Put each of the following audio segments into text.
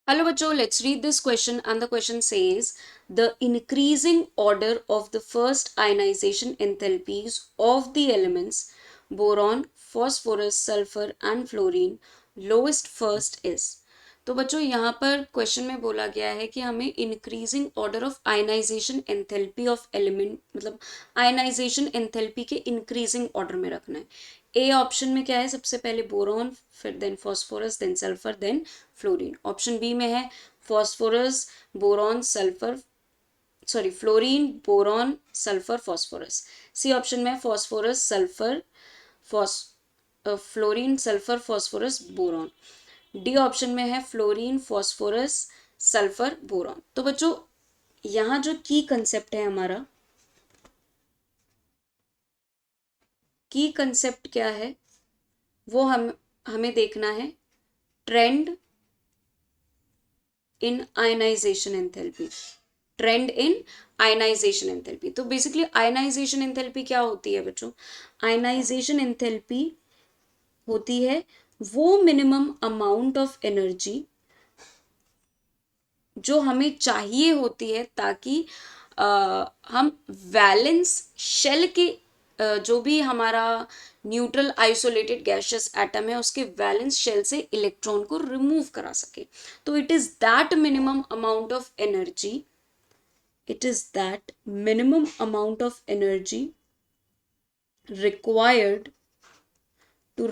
Hello bachcho, let's read this question, and the question says the increasing order of the first ionization enthalpies of the elements boron, phosphorus, sulfur and fluorine lowest first is. तो बच्चों यहाँ पर question में बोला गया है कि हमें increasing order of ionization enthalpy of element मतलब आयनाइजेशन एंथैल्पी के इंक्रीजिंग ऑर्डर में रखना है. ए ऑप्शन में क्या है, सबसे पहले बोरॉन, फिर then phosphorus, then sulphur, then fluorine. Option B में है phosphorus, boron, sulphur, sorry fluorine, boron, sulphur, phosphorus. C option में है phosphorus, sulphur, fluorine, sulphur, phosphorus, boron. D option में है फ्लोरीन, फॉस्फोरस, सल्फर, बोरॉन. तो बच्चों यहाँ जो की कंसेप्ट है हमारा, की कंसेप्ट क्या है वो हमें देखना है ट्रेंड इन आयनाइजेशन एंथैल्पी. ट्रेंड इन आयनाइजेशन एंथैल्पी. तो बेसिकली आयनाइजेशन एंथैल्पी क्या होती है बच्चों? आयनाइजेशन एंथैल्पी होती है वो मिनिमम अमाउंट ऑफ एनर्जी जो हमें चाहिए होती है ताकि हम वैलेंस शेल के जो भी हमारा न्यूट्रल आइसोलेटेड गैशियस एटम है उसके वैलेंस शेल से इलेक्ट्रॉन को रिमूव करा सके. तो it is that minimum amount of energy, it is that minimum amount of energy required to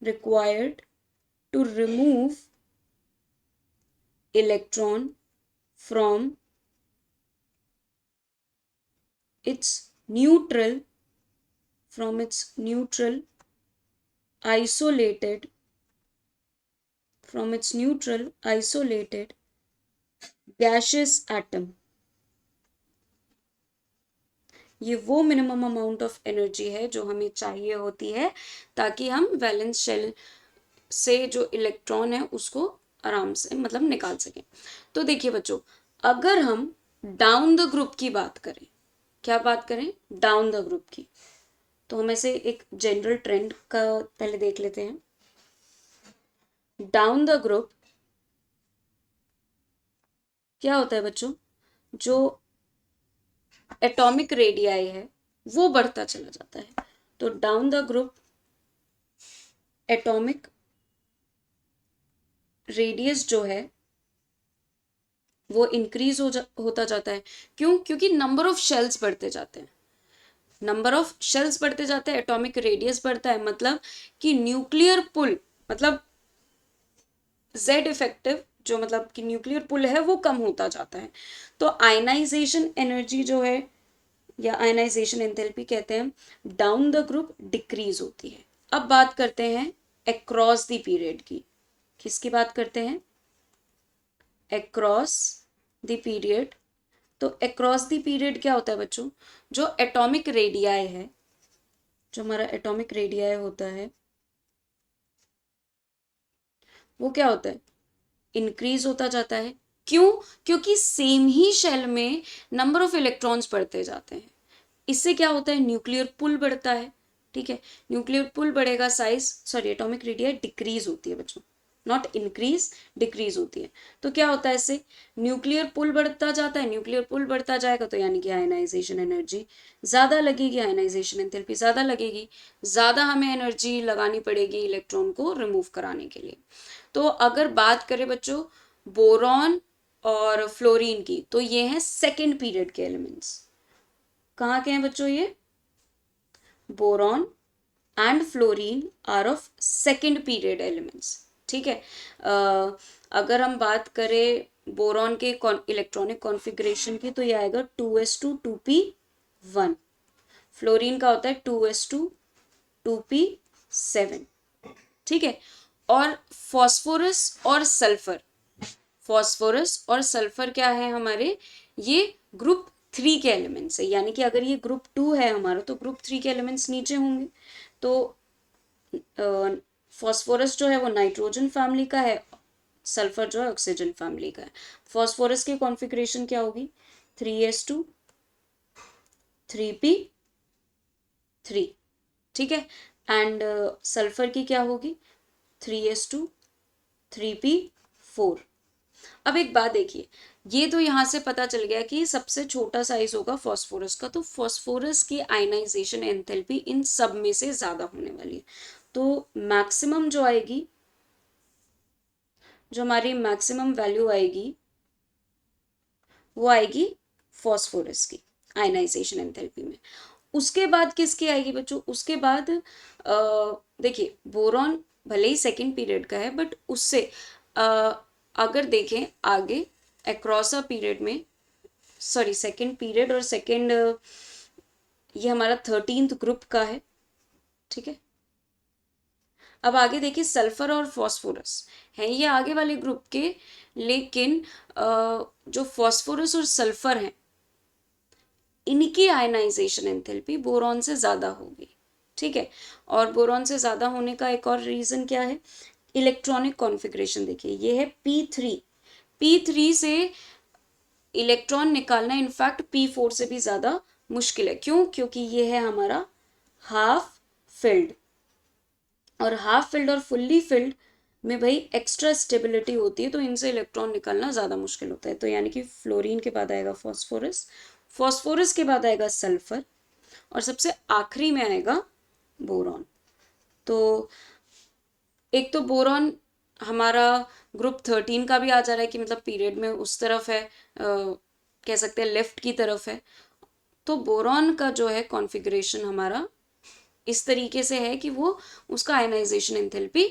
required remove electron from its neutral isolated gaseous atom. ये वो minimum amount of energy है जो हमें चाहिए होती है ताकि हम वैलेंस शेल से जो इलेक्ट्रॉन है उसको आराम से मतलब निकाल सकें. तो देखिए बच्चों, अगर हम डाउन द ग्रुप की बात करें, क्या बात करें? डाउन द ग्रुप की. तो हम ऐसे एक जनरल ट्रेंड का पहले देख लेते हैं. डाउन द ग्रुप क्या होता है बच्चों? जो एटॉमिक रेडियाई है वो बढ़ता चला जाता है. तो down the group atomic radius जो है वो इंक्रीज होता जाता है. क्यों? क्योंकि नंबर ऑफ शेल्स बढ़ते जाते हैं. नंबर ऑफ शेल्स बढ़ते जाते हैं, एटॉमिक रेडियस बढ़ता है, मतलब कि न्यूक्लियर पुल मतलब जेड इफेक्टिव जो मतलब कि न्यूक्लियर पुल है वो कम होता जाता है. तो आयनाइजेशन एनर्जी जो है या आयनाइजेशन एंथैल्पी कहते हैं डाउन द ग्रुप डिक्रीज होती है. अब बात करते हैं अक्रॉस द पीरियड की. किसकी बात करते हैं? Across the period. तो अक्रॉस द पीरियड क्या होता है बच्चों? जो एटॉमिक रेडियाई है, जो हमारा एटॉमिक रेडियाई होता है वो क्या होता है? इंक्रीज होता जाता है. क्यों? क्योंकि सेम ही शेल में नंबर ऑफ इलेक्ट्रॉन्स बढ़ते जाते हैं. इससे क्या होता है? न्यूक्लियर पुल बढ़ता है. ठीक है, न्यूक्लियर पुल बढ़ेगा, size sorry atomic radii decrease होती है बच्चों, नॉट इंक्रीज, डिक्रीज होती है. तो क्या होता है इससे? न्यूक्लियर पुल बढ़ता जाता है. न्यूक्लियर पुल बढ़ता जाएगा तो यानी कि आयनाइजेशन एनर्जी ज़्यादा लगेगी, आयनाइजेशन एंथैल्पी ज़्यादा लगेगी, ज़्यादा हमें एनर्जी लगानी पड़ेगी इलेक्ट्रॉन को रिमूव कराने के लिए. तो अगर बात करें बच्चों बोरॉन और फ्लोरीन की, तो ये हैं सेकेंड पीरियड के एलिमेंट्स. कहाँ के हैं बच्चों ये? Boron and fluorine are of second period elements. ठीक है. अगर हम बात करें बोरॉन के इलेक्ट्रॉनिक कॉन्फ़िगरेशन की तो ये आएगा 2s2 2p1. फ्लोरीन का होता है 2s2 2p7. ठीक है. और फॉस्फोरस और सल्फर क्या है हमारे? ये ग्रुप 3 के एलिमेंट्स है. यानी कि अगर ये ग्रुप 2 है हमारा तो ग्रुप 3 के एलिमेंट्स नीचे होंगे. तो फॉस्फोरस जो है वो नाइट्रोजन फैमिली का है, सल्फर जो है ऑक्सीजन फैमिली का है. फॉस्फोरस की कॉन्फ़िगरेशन क्या होगी? 3s2 3p3. ठीक है. एंड सल्फर की क्या होगी? 3s2 3p4। अब एक बात देखिए, ये तो यहाँ से पता चल गया कि सबसे छोटा साइज होगा फॉस्फोरस का, तो फॉस्फोरस की आयनाइजेशन एंथैल्पी इन सब में से ज्यादा होने वाली है। तो मैक्सिमम जो आएगी, जो हमारी मैक्सिमम वैल्यू आएगी वो आएगी फॉस्फोरस की आयनाइजेशन एंथैल्पी में। उसके बाद किसकी आएगी बच्चों? उसके बाद देखिए बोरॉन भले ही सेकेंड पीरियड का है, बट उससे अगर देखें आगे अक्रॉस अ पीरियड में, सॉरी सेकेंड पीरियड और सेकेंड, ये हमारा 13th ग्रुप का है, ठीक है। अब आगे देखिए सल्फर और फॉस्फोरस हैं ये आगे वाले ग्रुप के, लेकिन जो फॉस्फोरस और सल्फर हैं इनकी आयनाइजेशन एंथैल्पी बोरॉन से ज़्यादा होगी, ठीक है। और बोरॉन से ज़्यादा होने का एक और रीज़न क्या है? इलेक्ट्रॉनिक कॉन्फ़िगरेशन देखिए, ये है p3। p3 से इलेक्ट्रॉन निकालना इनफैक्ट p4 से भी ज़्यादा मुश्किल है। क्यों? क्योंकि ये है हमारा हाफ फिल्ड, और हाफ फिल्ड और फुल्ली फिल्ड में भाई एक्स्ट्रा स्टेबिलिटी होती है, तो इनसे इलेक्ट्रॉन निकालना ज़्यादा मुश्किल होता है। तो यानी कि फ्लोरीन के बाद आएगा फॉस्फोरस, फॉस्फोरस के बाद आएगा सल्फर, और सबसे आखिरी में आएगा बोरॉन। तो एक तो बोरॉन हमारा ग्रुप 13 का भी आ जा रहा है कि मतलब पीरियड में उस तरफ है, कह सकते हैं लेफ्ट की तरफ है। तो बोरॉन का जो है कॉन्फ़िगरेशन हमारा इस तरीके से है कि वो उसका आयनाइजेशन एंथैल्पी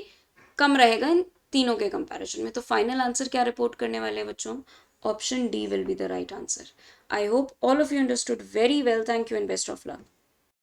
कम रहेगा इन तीनों के कंपैरिजन में। तो फाइनल आंसर क्या रिपोर्ट करने वाले हैं बच्चों? Option D will be the right answer. I hope all of you understood very well. Thank you and best of luck.